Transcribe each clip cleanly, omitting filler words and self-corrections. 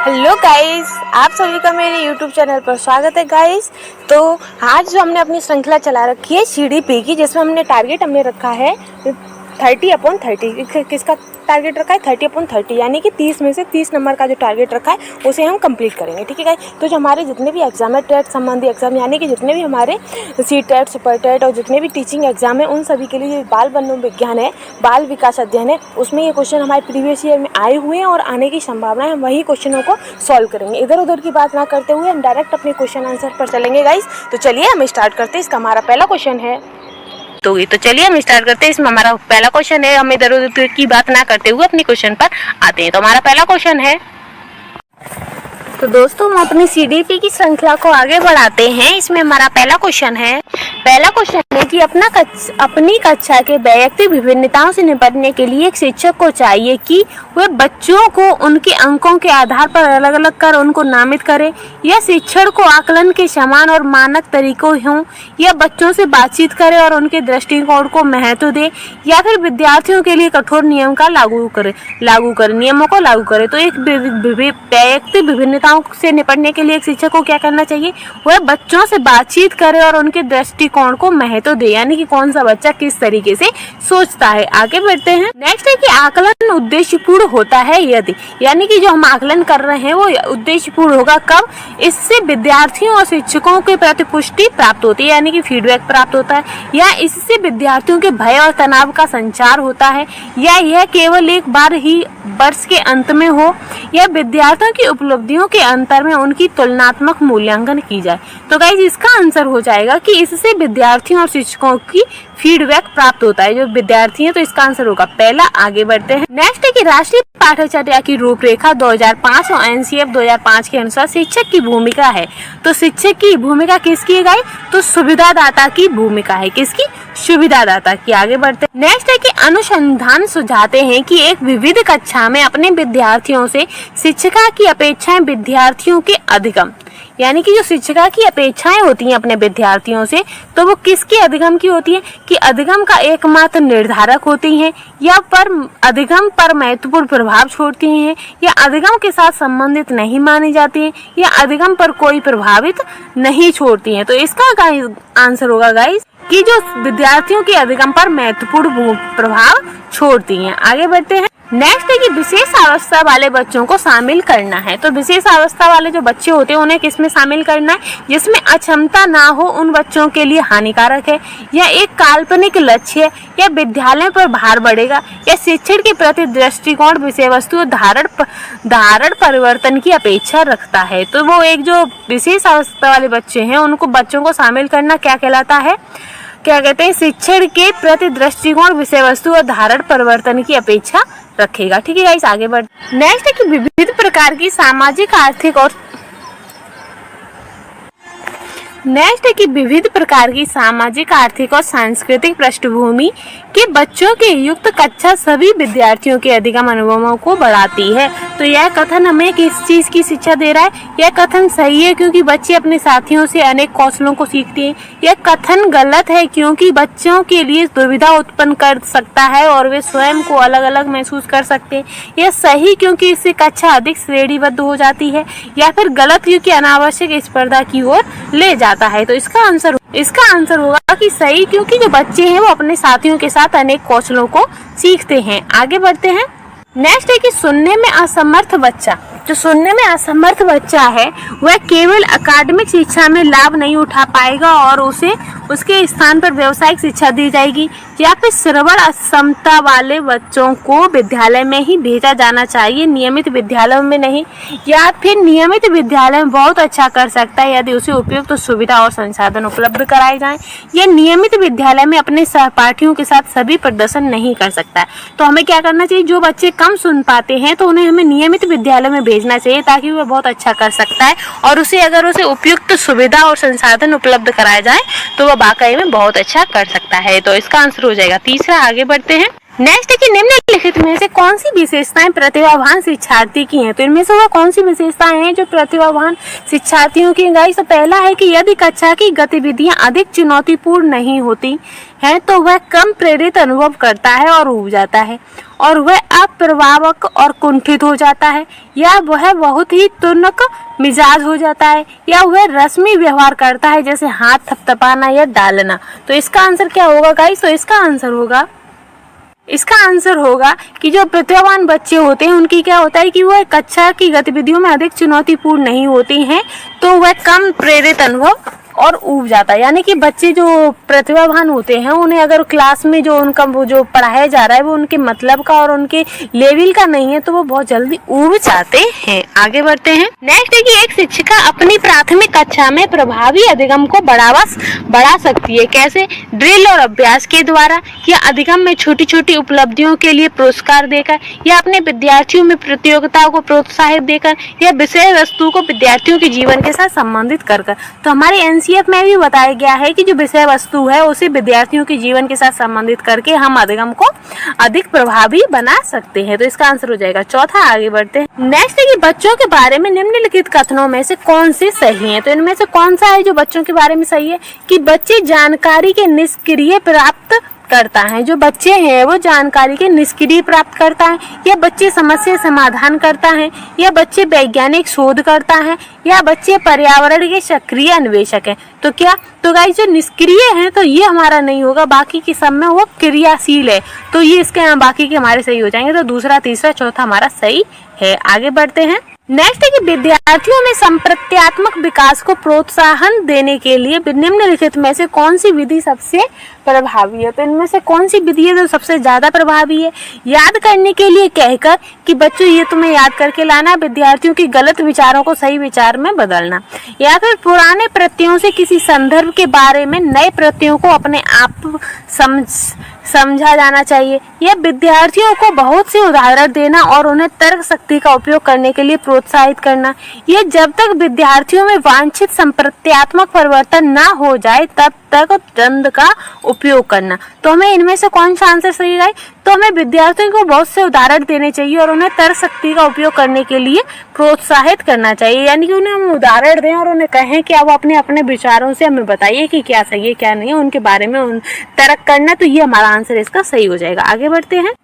Hello guys, आप सभी का मेरे यूट्यूब चैनल पर स्वागत है गाइस। तो आज जो हमने अपनी श्रृंखला चला रखी है CDP की, जिसमें हमने टारगेट रखा है 30/30। किसका टारगेट रखा है? 30/30, यानी कि 30 में से 30 नंबर का जो टारगेट रखा है उसे हम कंप्लीट करेंगे। ठीक है गाइस। तो जो हमारे जितने भी एग्जाम है, टेट संबंधी एग्जाम, यानी कि जितने भी हमारे CTET, सुपर टेट और जितने भी टीचिंग एग्जाम है, उन सभी के लिए बाल मनोविज्ञान है, बाल विकास अध्ययन है, उसमें ये क्वेश्चन हमारे प्रीवियस ईयर में आए हुए हैं और आने की संभावना है। हम वही क्वेश्चनों को सॉल्व करेंगे। इधर उधर की बात ना करते हुए हम डायरेक्ट अपने क्वेश्चन आंसर पर चलेंगे गाइस। तो चलिए हम स्टार्ट करते हैं। इसका हमारा पहला क्वेश्चन है तो चलिए हम स्टार्ट करते हैं। इसमें हमारा पहला क्वेश्चन है, हम इधर उधर की बात ना करते हुए अपने क्वेश्चन पर आते हैं। तो हमारा पहला क्वेश्चन है, तो दोस्तों हम अपनी CDP की श्रृंखला को आगे बढ़ाते हैं। इसमें हमारा पहला क्वेश्चन है कि अपनी कक्षा के वैयक्तिक विभिन्नताओं से निपटने के लिए एक शिक्षक को चाहिए कि वह बच्चों को उनके अंकों के आधार पर अलग अलग कर उनको नामित करे, या शिक्षण को आकलन के समान और मानक तरीकों हों, या बच्चों से बातचीत करे और उनके दृष्टिकोण को महत्व दे, या फिर विद्यार्थियों के लिए कठोर नियमों को लागू करे। तो एक वैयक्तिक विभिन्नताओं से निपटने के लिए एक शिक्षक को क्या करना चाहिए? वह बच्चों से बातचीत करे और उनके दृष्टिकोण को महत्व दे, यानी कि कौन सा बच्चा किस तरीके से सोचता है। आगे बढ़ते हैं। नेक्स्ट है कि आकलन उद्देश्यपूर्ण होता है यदि, यानी कि जो हम आकलन कर रहे हैं वो उद्देश्यपूर्ण होगा कब? इससे विद्यार्थियों और शिक्षकों के प्रति पुष्टि प्राप्त होती है, यानी कि फीडबैक प्राप्त होता है, या इससे विद्यार्थियों के भय और तनाव का संचार होता है, या यह केवल एक बार ही वर्ष के अंत में हो, या विद्यार्थियों की उपलब्धियों के अंतर में उनकी तुलनात्मक मूल्यांकन की जाए। तो गाइस इसका आंसर हो जाएगा कि इससे विद्यार्थियों और शिक्षकों की फीडबैक प्राप्त होता है, जो विद्यार्थी है। तो इसका आंसर होगा पहला। आगे बढ़ते हैं। नेक्स्ट है कि राष्ट्रीय पाठ्यचर्या की रूपरेखा 2005 और NCF 2005 के अनुसार शिक्षक की भूमिका है। तो शिक्षक की भूमिका किसकी है गाइस? तो सुविधादाता की भूमिका है। किसकी? सुविधादाता की। आगे बढ़ते हैं। नेक्स्ट है कि अनुसंधान सुझाते हैं कि एक विविध कक्षा में अपने विद्यार्थियों से शिक्षिका की अपेक्षाएं विद्यार्थियों के अधिगम, यानी कि जो शिक्षिका की अपेक्षाएं होती हैं अपने विद्यार्थियों से, तो वो किसके अधिगम की होती है? कि अधिगम का एकमात्र निर्धारक होती हैं, या अधिगम पर महत्वपूर्ण प्रभाव छोड़ती हैं, या अधिगम के साथ संबंधित नहीं मानी जाती हैं, या अधिगम पर कोई प्रभावित नहीं छोड़ती हैं। तो इसका आंसर होगा गाइस कि जो विद्यार्थियों के अधिगम पर महत्वपूर्ण प्रभाव छोड़ती हैं। आगे बढ़ते हैं। नेक्स्ट है कि विशेष अवस्था वाले बच्चों को शामिल करना है। तो विशेष अवस्था वाले जो बच्चे होते हैं उन्हें किसमें शामिल करना है? जिसमें अक्षमता ना हो, उन बच्चों के लिए हानिकारक है, या एक काल्पनिक लक्ष्य है, या विद्यालय पर भार बढ़ेगा, या शिक्षण के प्रति दृष्टिकोण विषय वस्तु धारण परिवर्तन की अपेक्षा रखता है। तो वो एक जो विशेष अवस्था वाले बच्चे हैं उनको बच्चों को शामिल करना क्या कहलाता है? क्या कहते हैं? शिक्षण के प्रति दृष्टिकोण विषय वस्तु और धारण परिवर्तन की अपेक्षा रखेगा। ठीक है गाइस, आगे बढ़। नेक्स्ट है कि विविध प्रकार की सामाजिक आर्थिक और सांस्कृतिक पृष्ठभूमि के बच्चों के युक्त कक्षा सभी विद्यार्थियों के अधिगम अनुभवों को बढ़ाती है। तो यह कथन हमें किस चीज की शिक्षा दे रहा है? यह कथन सही है क्योंकि बच्चे अपने साथियों से अनेक कौशलों को सीखते हैं। यह कथन गलत है क्योंकि बच्चों के लिए दुविधा उत्पन्न कर सकता है और वे स्वयं को अलग अलग महसूस कर सकते हैं। यह सही क्योंकि इससे कक्षा अधिक श्रेणीबद्ध हो जाती है, या फिर गलत क्योंकि अनावश्यक स्पर्धा की ओर ले जाता है। तो इसका आंसर होगा कि सही क्योंकि जो बच्चे हैं वो अपने साथियों के साथ अनेक कौशलों को सीखते हैं। आगे बढ़ते हैं। नेक्स्ट है कि सुनने में असमर्थ बच्चा, जो सुनने में असमर्थ बच्चा है वह केवल अकादमिक शिक्षा में लाभ नहीं उठा पाएगा और उसे उसके स्थान पर व्यावसायिक शिक्षा दी जाएगी, या फिर श्रवण अक्षमता वाले बच्चों को विद्यालय में ही भेजा जाना चाहिए, नियमित विद्यालयों में नहीं, या फिर नियमित विद्यालय में बहुत अच्छा कर सकता है यदि उसे उपयुक्त सुविधा और संसाधन उपलब्ध कराए जाएं, या नियमित विद्यालय में अपने सहपाठियों के साथ सभी प्रदर्शन नहीं कर सकता है। तो हमें क्या करना चाहिए? जो बच्चे कम सुन पाते हैं तो उन्हें हमें नियमित विद्यालय में भेजना चाहिए ताकि वह बहुत अच्छा कर सकता है, और अगर उसे उपयुक्त सुविधा और संसाधन उपलब्ध कराए जाए तो वह वाकई में बहुत अच्छा कर सकता है। तो इसका आंसर हो जाएगा तीसरा। आगे बढ़ते हैं। नेक्स्ट है कि निम्नलिखित में से कौन सी विशेषताएं प्रतिभावान शिक्षार्थी की हैं। तो इनमें से वो कौन सी विशेषताएं हैं जो प्रतिभावान शिक्षार्थियों की गाइस। तो पहला है कि यदि कक्षा की गतिविधियां अधिक चुनौतीपूर्ण नहीं होती हैं तो वह कम प्रेरित अनुभव करता है और ऊब जाता है, और वह अप्रभावक और कुंठित हो जाता है, या वह बहुत ही तुनक मिजाज हो जाता है, या वह रस्मी व्यवहार करता है जैसे हाथ थपथपाना या डालना। तो इसका आंसर क्या होगा गाइस। तो इसका आंसर होगा कि जो प्रतिभावान बच्चे होते हैं उनकी क्या होता है कि वो कक्षा की गतिविधियों में अधिक चुनौतीपूर्ण नहीं होती हैं तो वह कम प्रेरित अनुभव और ऊब जाता है। यानी कि बच्चे जो प्रतिभावान होते हैं उन्हें अगर क्लास में जो उनका वो जो पढ़ाया जा रहा है वो उनके मतलब का और उनके लेवल का नहीं है तो वो बहुत जल्दी ऊब जाते हैं। आगे बढ़ते हैं। नेक्स्ट है कि एक शिक्षिका अपनी प्राथमिक कक्षा में प्रभावी अधिगम को बढ़ा सकती है। कैसे? ड्रिल और अभ्यास के द्वारा, या अधिगम में छोटी छोटी उपलब्धियों के लिए पुरस्कार देकर, या अपने विद्यार्थियों में प्रतियोगिताओं को प्रोत्साहित देकर, या विषय वस्तु को विद्यार्थियों के जीवन के साथ संबंधित कर। तो हमारे एनसीएफ में भी बताया गया है कि जो विषय वस्तु है उसे विद्यार्थियों के जीवन के साथ संबंधित करके हम अधिगम को अधिक प्रभावी बना सकते हैं। तो इसका आंसर हो जाएगा चौथा। आगे बढ़ते हैं। नेक्स्ट है कि बच्चों के बारे में निम्नलिखित कथनों में से कौन से सही हैं। तो इनमें से कौन सा है जो बच्चों के बारे में सही है कि बच्चे जानकारी के निष्क्रिय प्राप्त करता है। जो बच्चे हैं वो जानकारी के निष्क्रिय प्राप्त करता है, या बच्चे समस्या समाधान करता है, या बच्चे वैज्ञानिक शोध करता है, या बच्चे पर्यावरण के सक्रिय अन्वेषक हैं। तो क्या? तो गाइस जो निष्क्रिय हैं तो ये हमारा नहीं होगा, बाकी के सब में वो क्रियाशील है तो ये इसके बाकी के हमारे सही हो जाएंगे। तो दूसरा, तीसरा, चौथा हमारा सही है। आगे बढ़ते हैं। नेक्स्ट है कि विद्यार्थियों में संप्रत्यात्मक विकास को प्रोत्साहन देने के लिए निम्नलिखित में से कौन सी विधि सबसे प्रभावी है। तो इनमें से कौन सी विधि है जो सबसे ज्यादा प्रभावी है? याद करने के लिए कहकर कि बच्चों ये तुम्हें याद करके लाना, विद्यार्थियों की गलत विचारों को सही विचार में बदलना, या फिर पुराने प्रत्ययों से किसी संदर्भ के बारे में नए प्रत्ययों को अपने आप समझा जाना चाहिए, या विद्यार्थियों को बहुत से उदाहरण देना और उन्हें तर्क शक्ति का उपयोग करने के लिए प्रोत्साहित करना। ये जब तक विद्यार्थियों में वांछित संप्रत्यात्मक परिवर्तन ना हो जाए तब तक दंड का उपयोग करना। तो हमें इनमें से कौन सा आंसर सही है? तो हमें विद्यार्थियों को बहुत से उदाहरण देने चाहिए और उन्हें तर्क शक्ति का उपयोग करने के लिए प्रोत्साहित करना चाहिए। यानी कि उन्हें हम उदाहरण दें और उन्हें कहें कि आप अपने अपने विचारों से हमें बताइए कि क्या सही है क्या नहीं है, उनके बारे में तर्क करना। तो ये हमारा आंसर इसका सही हो जाएगा। आगे बढ़ते हैं।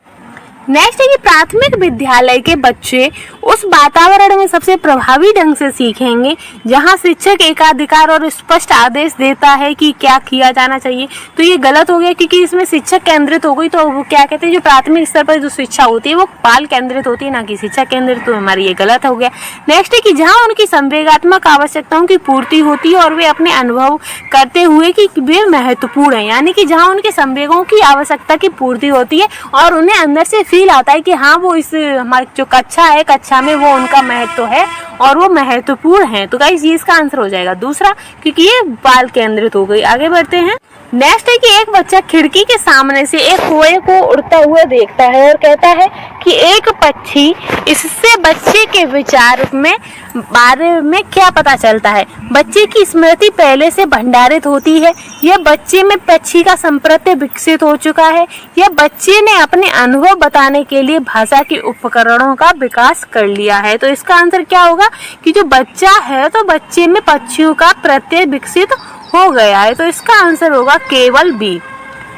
नेक्स्ट है कि प्राथमिक विद्यालय के बच्चे उस वातावरण में सबसे प्रभावी ढंग से सीखेंगे जहां शिक्षक एकाधिकार और स्पष्ट आदेश देता है कि क्या किया जाना चाहिए। तो ये गलत हो गया क्योंकि इसमें शिक्षक केंद्रित हो गई। तो वो क्या कहते हैं, जो प्राथमिक स्तर पर जो शिक्षा होती है वो बाल केंद्रित होती है, ना कि शिक्षक केंद्रित। तो हमारी ये गलत हो गया। नेक्स्ट है कि जहाँ उनकी संवेगात्मक आवश्यकताओं की पूर्ति होती है और वे अपने अनुभव करते हुए कि वे महत्वपूर्ण है। यानी कि जहाँ उनके संवेगों की आवश्यकता की पूर्ति होती है और उन्हें अंदर से फील आता है कि हाँ वो इस हमारी जो कक्षा है, कक्षा में वो उनका महत्व है और वो महत्वपूर्ण है। तो गाइस ये इसका आंसर हो जाएगा दूसरा, क्योंकि ये बाल केंद्रित हो गई। आगे बढ़ते हैं। नेक्स्ट है कि एक बच्चा खिड़की के सामने से एक कोए को उड़ता हुआ देखता है और कहता है कि एक पक्षी। इससे बच्चे के विचार में बारे में क्या पता चलता है? बच्चे की स्मृति पहले से भंडारित होती है, यह बच्चे में पक्षी का संप्रत्य विकसित हो चुका है, या बच्चे ने अपने अनुभव बताने के लिए भाषा के उपकरणों का विकास कर लिया है। तो इसका आंसर क्या होगा कि जो बच्चा है तो बच्चे में पक्षियों का प्रत्यय विकसित हो गया है। तो इसका आंसर होगा केवल बी।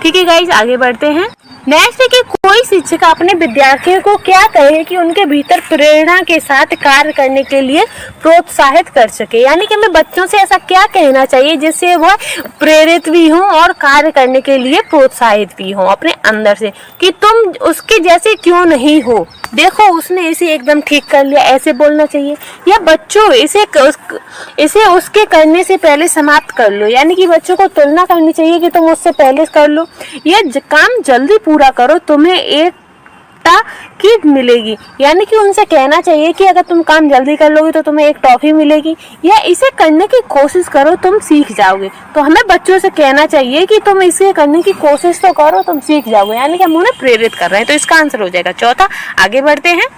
ठीक है गाइस, आगे बढ़ते हैं। नेक्स्ट है कि कोई शिक्षक अपने विद्यार्थियों को क्या कहे कि उनके भीतर प्रेरणा के साथ कार्य करने के लिए प्रोत्साहित कर सके। यानी कि हमें बच्चों से ऐसा क्या कहना चाहिए जिससे वह प्रेरित भी हो और कार्य करने के लिए प्रोत्साहित भी हो अपने अंदर से, कि तुम उसके जैसे क्यों नहीं हो, देखो उसने इसे एकदम ठीक कर लिया, ऐसे बोलना चाहिए। या बच्चों इसे उसके करने से पहले समाप्त कर लो। यानी कि बच्चों को तुलना करनी चाहिए कि तुम उससे पहले कर लो, ये काम जल्दी पूरा करो, तुम्हें एक किट मिलेगी। यानी कि उनसे कहना चाहिए कि अगर तुम काम जल्दी कर लोगे तो तुम्हें एक टॉफी मिलेगी, या इसे करने की कोशिश करो, तुम सीख जाओगे। तो हमें बच्चों से कहना चाहिए कि तुम इसे करने की कोशिश तो करो, तुम सीख जाओगे। यानी कि हम उन्हें प्रेरित कर रहे हैं। तो इसका आंसर हो जाएगा चौथा। आगे बढ़ते हैं।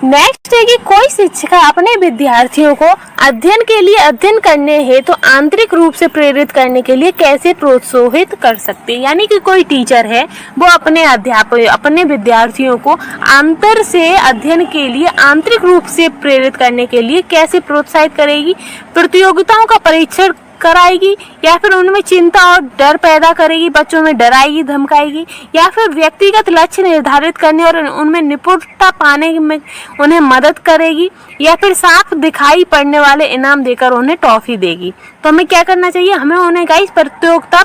नेक्स्ट है कि कोई शिक्षिका अपने विद्यार्थियों को अध्ययन करने हेतु तो आंतरिक रूप से प्रेरित करने के लिए कैसे प्रोत्साहित कर सकते हैं। यानी कि कोई टीचर है वो अपने विद्यार्थियों को आंतर से अध्ययन के लिए आंतरिक रूप से प्रेरित करने के लिए कैसे प्रोत्साहित करेगी। प्रतियोगिताओं का परीक्षण कराएगी या फिर उनमें चिंता और डर पैदा करेगी, बच्चों में डराएगी धमकाएगी, या फिर व्यक्तिगत लक्ष्य निर्धारित करने और उनमें निपुणता पाने में उन्हें मदद करेगी, या फिर साफ दिखाई पड़ने वाले इनाम देकर उन्हें टॉफी देगी। तो हमें क्या करना चाहिए, हमें उन्हें गाइस प्रतियोगिता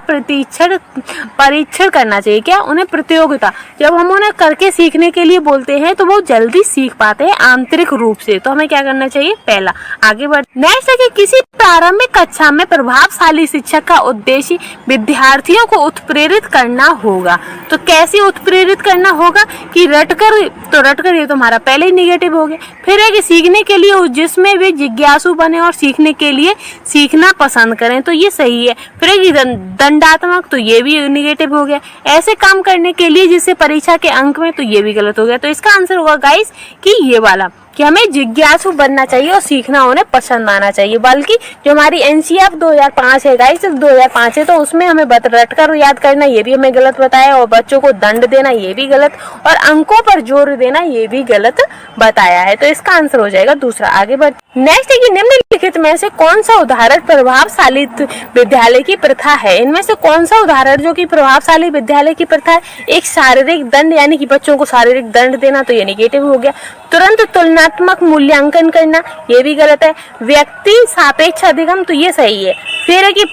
परीक्षण करना चाहिए। क्या, उन्हें प्रतियोगिता, जब हम उन्हें करके सीखने के लिए बोलते हैं तो वो जल्दी सीख पाते हैं आंतरिक रूप से। तो हमें क्या करना चाहिए, पहला आगे बढ़। नेक्स्ट है कि किसी प्रारंभिक कक्षा में प्रभावशाली शिक्षक का उद्देश्य विद्यार्थियों को उत्प्रेरित करना होगा। तो कैसे उत्प्रेरित करना होगा कि रटकर ये तो हमारा पहले ही निगेटिव हो गया। फिर है कि सीखने के लिए जिसमें वे जिज्ञासु बने और सीखने के लिए सीखना पसंद करें, तो ये सही है। फिर है कि दंडात्मक, तो ये भी निगेटिव हो गया। ऐसे काम करने के लिए जिससे परीक्षा के अंक में, तो ये भी गलत हो गया। तो इसका आंसर होगा गाइस कि ये वाला, कि हमें जिज्ञासु बनना चाहिए और सीखना उन्हें पसंद आना चाहिए। बल्कि जो हमारी एनसीईआरटी 2005 है गाइस, 2005 है, तो उसमें हमें रटकर याद करना ये भी हमें गलत बताया, और बच्चों को दंड देना ये भी गलत, और अंकों पर जोर देना ये भी गलत बताया है। तो इसका आंसर हो जाएगा दूसरा। आगे बढ़। नेक्स्ट है कि निम्नलिखित में से कौन सा उदाहरण प्रभावशाली विद्यालय की प्रथा है। इनमें से कौन सा उदाहरण जो कि प्रभावशाली विद्यालय की प्रथा है। एक शारीरिक दंड, यानी कि बच्चों को शारीरिक दंड देना, तो ये निगेटिव हो गया। तुरंत तुलनात्मक मूल्यांकन करना, ये भी गलत है। व्यक्ति सापेक्ष अधिगम, तो ये सही है। फिर है कि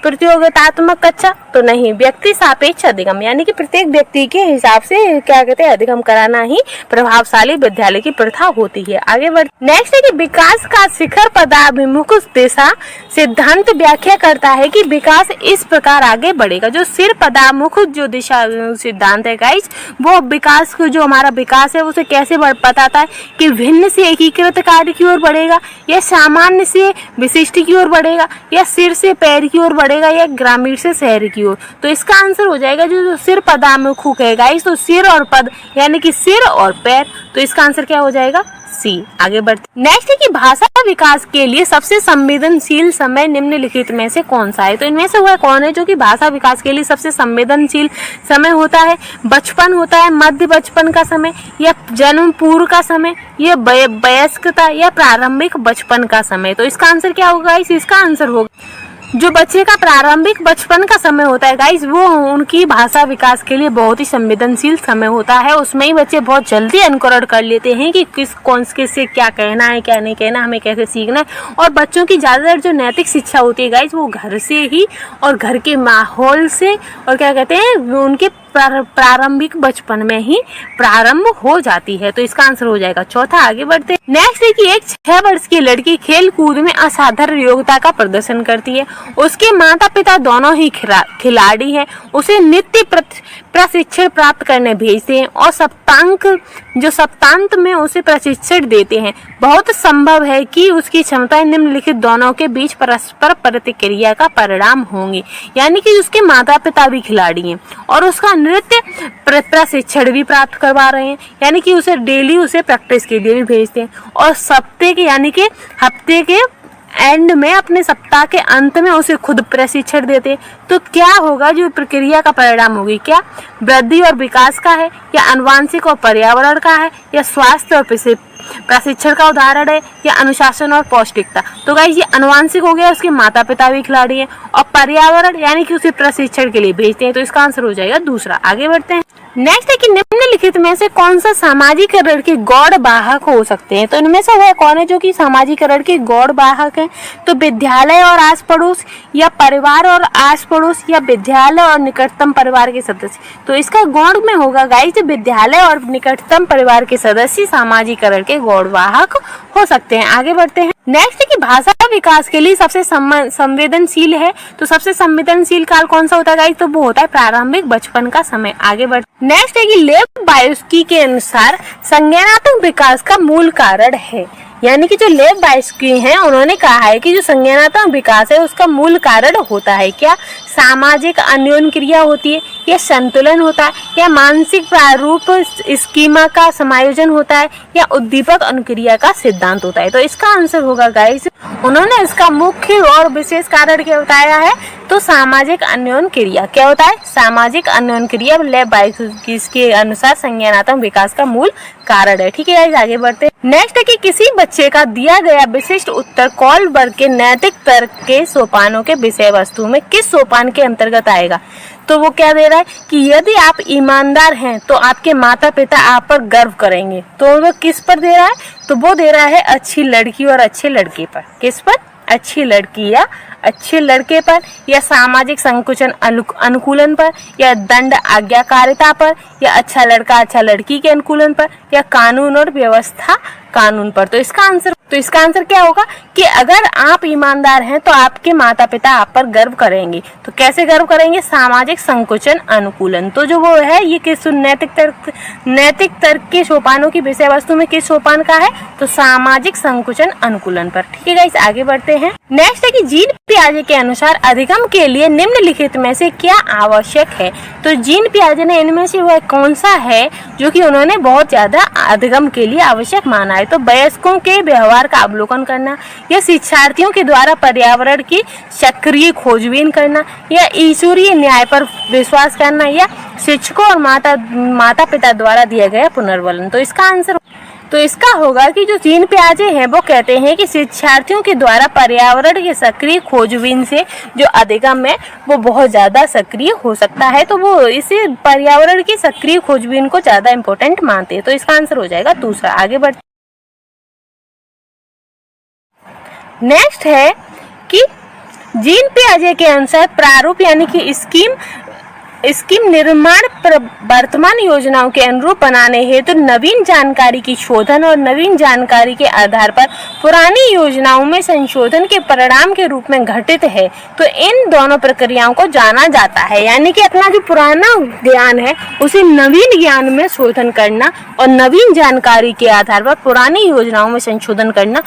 प्रतियोगितात्मक कक्षा, तो नहीं, व्यक्ति सापेक्ष अधिगम, यानी कि प्रत्येक व्यक्ति के हिसाब से क्या कहते हैं, अधिगम कराना ही प्रभावशाली विद्यालय की प्रथा होती है। आगे बढ़। नेक्स्ट है कि विकास का शिखर पदाभिमुख दिशा सिद्धांत व्याख्या करता है कि विकास इस प्रकार आगे बढ़ेगा। जो सिर पदामुख जो दिशा सिद्धांत है गाइस, वो विकास को, जो हमारा विकास है उसे कैसे बताता है कि भिन्न से एकीकृत कार्य की ओर बढ़ेगा, या सामान्य से विशिष्ट की ओर बढ़ेगा, या सिर से पैर की ओर बढ़ेगा, या ग्रामीण से शहर की ओर। तो इसका आंसर हो जाएगा जो सिर पदामुख है गाइस, तो सिर और पद, यानी कि सिर और पैर। तो इसका आंसर क्या हो जाएगा, सी। आगे बढ़ते। नेक्स्ट है कि भाषा विकास के लिए सबसे संवेदनशील समय निम्नलिखित में से कौन सा है। तो इनमें से वह कौन है जो कि भाषा विकास के लिए सबसे संवेदनशील समय होता है। बचपन होता है, मध्य बचपन का समय, या जन्म पूर्व का समय, या वयस्कता, या प्रारंभिक बचपन का समय। तो इसका आंसर क्या होगा गाइस, इसका आंसर होगा जो बच्चे का प्रारंभिक बचपन का समय होता है गाइस, वो उनकी भाषा विकास के लिए बहुत ही संवेदनशील समय होता है। उसमें ही बच्चे बहुत जल्दी अनुकरण कर लेते हैं कि किससे क्या कहना है, क्या नहीं कहना, हमें कैसे सीखना है। और बच्चों की ज़्यादातर जो नैतिक शिक्षा होती है गाइस, वो घर से ही और घर के माहौल से, और क्या कहते हैं, उनके प्रारंभिक बचपन में ही प्रारंभ हो जाती है। तो इसका आंसर हो जाएगा चौथा। आगे बढ़ते। नेक्स्ट है कि एक 6 वर्ष की लड़की खेल कूद में असाधारण योग्यता का प्रदर्शन करती है। उसके माता पिता दोनों ही खिलाड़ी हैं। उसे नित्य प्रशिक्षण प्राप्त करने भेजते हैं और सप्तांत में उसे प्रशिक्षण देते हैं। बहुत संभव है कि उसकी क्षमताएं निम्नलिखित दोनों के बीच परस्पर प्रतिक्रिया का परिणाम होंगी। यानी कि उसके माता पिता भी खिलाड़ी हैं और उसका नृत्य प्रशिक्षण भी प्राप्त करवा रहे हैं, यानी कि उसे डेली उसे प्रैक्टिस के लिए भी भेजते हैं, और हफ्ते के एंड में, अपने सप्ताह के अंत में उसे खुद प्रशिक्षण देते। तो क्या होगा, जो प्रक्रिया का परिणाम होगी, क्या वृद्धि और विकास का है, या आनुवांशिक और पर्यावरण का है, या स्वास्थ्य और प्रशिक्षण का उदाहरण है, या अनुशासन और पौष्टिकता। तो गाइस ये आनुवांशिक हो गया, उसके माता पिता भी खिलाड़ी हैं, और पर्यावरण यानी कि उसे प्रशिक्षण के लिए भेजते हैं। तो इसका आंसर हो जाएगा दूसरा। आगे बढ़ते हैं। नेक्स्ट है कि निम्नलिखित में से कौन सा सामाजिकरण के गौड़ वाहक हो सकते हैं। तो इनमें से वह कौन है जो कि सामाजिकरण के गौड़ वाहक है। तो विद्यालय और आस पड़ोस, या परिवार और आस पड़ोस, या विद्यालय और निकटतम परिवार के सदस्य। तो इसका गौड़ में होगा गाइस, विद्यालय और निकटतम परिवार के सदस्य सामाजिकरण के गौड़ वाहक हो सकते हैं। आगे बढ़ते हैं। नेक्स्ट है कि भाषा विकास के लिए सबसे संवेदनशील है। तो सबसे संवेदनशील काल कौन सा होता है गाइस, तो वो होता है प्रारंभिक बचपन का समय। आगे बढ़। नेक्स्ट है कि लेव बायोस्की के अनुसार संज्ञानात्मक विकास का मूल कारण है। यानी कि जो लेव बायोस्की हैं, उन्होंने कहा है कि जो संज्ञानात्मक विकास है उसका मूल कारण होता है क्या, सामाजिक अन्योन्य क्रिया होती है, या संतुलन होता है, या मानसिक प्रारूप स्कीमा का समायोजन होता है, या उद्दीपक अनुक्रिया का सिद्धांत होता है। तो इसका आंसर होगा गाइस, उन्होंने इसका मुख्य और विशेष कारण क्या बताया है, तो सामाजिक अन्योन्य क्रिया। क्या होता है? सामाजिक अन्योन्य क्रिया लेव बार्डुजिस के अनुसार संज्ञानात्मक विकास का मूल कारण है। ठीक है गाइस, आगे बढ़ते हैं। नेक्स्ट है कि किसी बच्चे का दिया गया विशिष्ट उत्तर कोलबर्ग के नैतिक तर्क के सोपानों के विषय वस्तु में किस सोपान के अंतर्गत आएगा। तो वो क्या दे रहा है कि यदि आप ईमानदार हैं तो आपके माता पिता आप पर गर्व करेंगे। तो वो किस पर दे रहा है, तो वो दे रहा है अच्छी लड़की और अच्छे लड़के पर। किस पर? अच्छी लड़की या अच्छे लड़के पर, या सामाजिक संकुचन अनुकूलन पर, या दंड आज्ञाकारिता पर, या अच्छा लड़का अच्छा लड़की के अनुकूलन पर, या कानून और व्यवस्था कानून पर। तो इसका आंसर क्या होगा कि अगर आप ईमानदार हैं तो आपके माता पिता आप पर गर्व करेंगे। तो कैसे गर्व करेंगे? सामाजिक संकुचन अनुकूलन। तो जो वो है ये किस नैतिक तर्क के सोपानों की विषय वस्तु में किस सोपान का है, तो सामाजिक संकुचन अनुकूलन पर। ठीक है गाइस, आगे बढ़ते हैं। नेक्स्ट है कि जीन पियाजे के अनुसार अधिगम के लिए निम्नलिखित में से क्या आवश्यक है। तो जीन पियाजे ने इनमें से वह कौन सा है जो कि उन्होंने बहुत ज्यादा अधिगम के लिए आवश्यक माना है। तो वयस्कों के व्यवहार का अवलोकन करना, या शिक्षार्थियों के द्वारा पर्यावरण की सक्रिय खोजबीन करना, या ईश्वरीय न्याय पर विश्वास करना, या शिक्षकों और माता पिता द्वारा दिया गया पुनर्वलन। तो इसका होगा कि जो जीन पियाजे हैं वो कहते हैं कि शिक्षार्थियों के द्वारा पर्यावरण के सक्रिय खोजबीन से जो अधिगम है वो बहुत ज्यादा सक्रिय हो सकता है। तो वो इसे पर्यावरण की सक्रिय खोजबीन को ज्यादा इंपॉर्टेंट मानते हैं। तो इसका आंसर हो जाएगा दूसरा। आगे बढ़ते नेक्स्ट है कि जीन पियाजे के अनुसार प्रारूप यानी कि स्कीम निर्माण वर्तमान योजनाओं के अनुरूप बनाने हेतु नवीन जानकारी की शोधन और नवीन जानकारी के आधार पर पुरानी योजनाओं में संशोधन के परिणाम के रूप में घटित है। तो इन दोनों प्रक्रियाओं को जाना जाता है, यानी कि अपना जो पुराना ज्ञान है उसे नवीन ज्ञान में शोधन करना और नवीन जानकारी के आधार पर पुरानी योजनाओं में संशोधन करना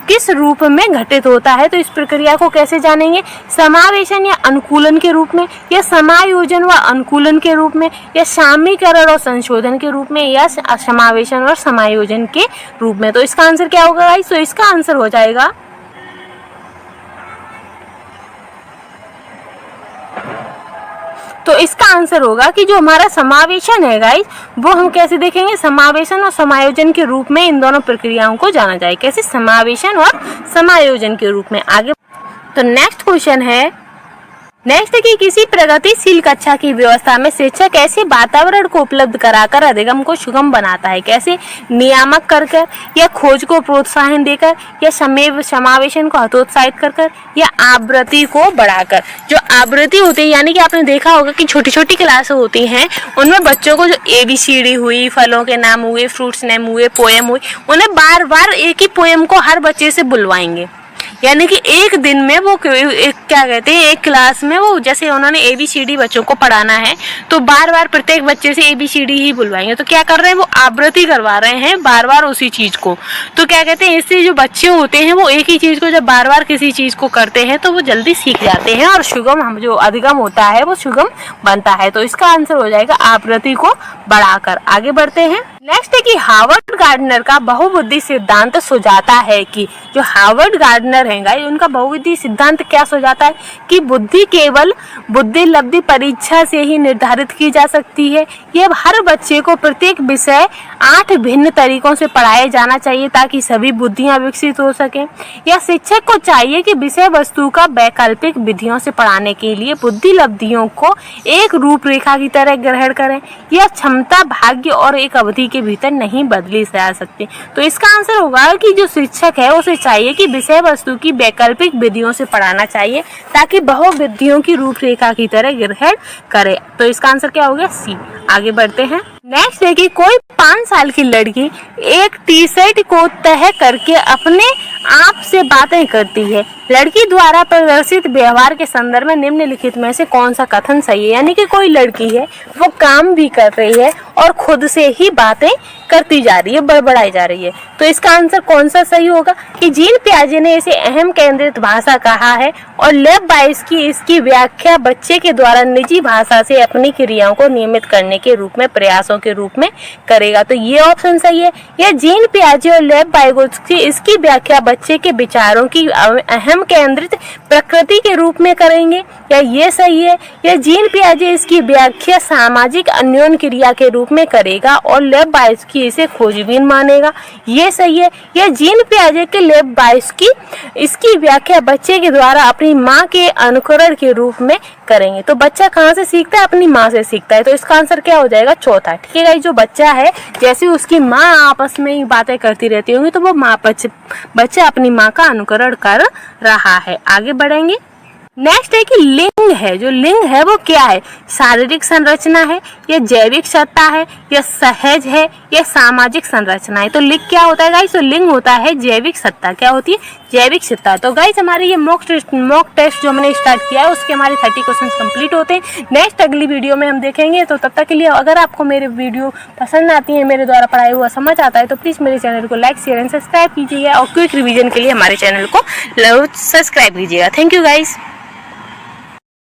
किस रूप में घटित होता है। तो इस प्रक्रिया को कैसे जानेंगे? समावेशन या अनुकूलन के रूप में, या समायोजन व अनुकूलन के रूप में, या सामीकरण और संशोधन के रूप में, या समावेशन और समायोजन के रूप में। तो इसका आंसर क्या होगा गाइस? तो इसका आंसर हो जाएगा कि जो हमारा समावेशन है गाइस वो हम कैसे देखेंगे? समावेशन और समायोजन के रूप में इन दोनों प्रक्रियाओं को जाना जाए। कैसे? समावेशन और समायोजन के रूप में। आगे तो नेक्स्ट क्वेश्चन है कि किसी प्रगतिशील कक्षा की व्यवस्था में शिक्षक ऐसे वातावरण को उपलब्ध कराकर अधिगम को सुगम बनाता है। कैसे? नियामक कर या खोज को प्रोत्साहन देकर, या समावेशन को हतोत्साहित कर, या आवृत्ति को बढ़ाकर। जो आवृत्ति होती है यानी कि आपने देखा होगा कि छोटी छोटी क्लासें होती हैं उनमें बच्चों को जो ABCD हुई, फलों के नाम हुए, फ्रूट्स नेम हुए, पोएम हुई, उन्हें बार बार एक ही पोएम को हर बच्चे से बुलवाएंगे। यानी कि एक दिन में वो एक क्लास में वो जैसे उन्होंने ABCD बच्चों को पढ़ाना है तो बार बार प्रत्येक बच्चे से ABCD ही बुलवाएंगे। तो क्या कर रहे हैं? वो आवृत्ति करवा रहे हैं बार बार उसी चीज को। तो क्या कहते हैं, इससे जो बच्चे होते हैं वो एक ही चीज को जब बार बार किसी चीज को करते हैं तो वो जल्दी सीख जाते हैं और सुगम हम जो अधिगम होता है वो सुगम बनता है। तो इसका आंसर हो जाएगा आवृत्ति को बढ़ाकर। आगे बढ़ते हैं। नेक्स्ट है कि हार्वर्ड गार्डनर का बहुबुद्धि सिद्धांत सुझाता है कि जो हार्वर्ड गार्डनर है गाइस उनका बहुबुद्धि सिद्धांत क्या सुझाता है कि बुद्धि केवल बुद्धि लब्धि परीक्षा से ही निर्धारित की जा सकती है। यह हर बच्चे को प्रत्येक विषय 8 भिन्न तरीकों से पढ़ाया जाना चाहिए ताकि सभी बुद्धियां विकसित हो सकें। या शिक्षक को चाहिए कि विषय वस्तु का वैकल्पिक विधियों से पढ़ाने के लिए बुद्धि लब्धियों को एक रूपरेखा की तरह ग्रहण करें। यह क्षमता भाग्य और एक अवधि के भीतर नहीं बदली जा सकती। तो इसका आंसर होगा कि जो शिक्षक है उसे चाहिए कि विषय वस्तु की वैकल्पिक विधियों से पढ़ाना चाहिए ताकि बहुविधियों की रूपरेखा की तरह ग्रहण करे। तो इसका आंसर क्या हो गया? सी। आगे बढ़ते हैं। नेक्स्ट है कि कोई 5 साल की लड़की एक टी-शर्ट को तह करके अपने आप से बातें करती है। लड़की द्वारा प्रदर्शित व्यवहार के संदर्भ में निम्नलिखित में से कौन सा कथन सही है? यानी कि कोई लड़की है वो काम भी कर रही है और खुद से ही बातें करती जा रही है, बढ़ाई जा रही है। तो इसका आंसर कौन सा सही होगा कि जीन पियाजे ने इसे अहम केंद्रित भाषा कहा है और लेव बाइस की इसकी व्याख्या बच्चे के द्वारा निजी भाषा से अपनी क्रियाओं को नियमित करने के रूप में प्रयासों के रूप में करेगा। तो ये ऑप्शन सही है। यह जीन पियाजे और लेव बाइस की इसकी व्याख्या बच्चे के विचारों की अहम केंद्रित प्रकृति के रूप में करेंगे, या ये सही है। यह जीन पियाजे इसकी व्याख्या सामाजिक अन्योन्य क्रिया के रूप में करेगा और लेव बाइस की इसे खोजबीन मानेगा, ये सही है। यह जीन पियाजे के लेव बाइस की इसकी व्याख्या बच्चे के द्वारा अपनी माँ के अनुकरण के रूप में करेंगे। तो बच्चा कहाँ से सीखता है? अपनी माँ से सीखता है। तो इसका आंसर क्या हो जाएगा? चौथा। ठीक है गाइस, जो बच्चा है जैसे उसकी माँ आपस में ही बातें करती रहती होंगी तो वो बच्चा अपनी माँ का अनुकरण कर रहा है। आगे बढ़ेंगे। नेक्स्ट है कि लिंग है, जो लिंग है वो क्या है? शारीरिक संरचना है, या जैविक सत्ता है, या सहज है, या सामाजिक संरचना है। तो लिंग क्या होता है गाइस? तो लिंग होता है जैविक सत्ता। क्या होती है? जैविक सत्ता। तो गाइस हमारे ये मॉक टेस्ट जो हमने स्टार्ट किया है उसके हमारे 30 क्वेश्चन कंप्लीट होते हैं। नेक्स्ट अगली वीडियो में हम देखेंगे। तो तब तक के लिए अगर आपको मेरे वीडियो पसंद आती है, मेरे द्वारा पढ़ाया हुआ समझ आता है, तो प्लीज़ मेरे चैनल को लाइक शेयर एंड सब्सक्राइब कीजिएगा और क्विक रिवीजन के लिए हमारे चैनल को सब्सक्राइब कीजिएगा। Thank you guys.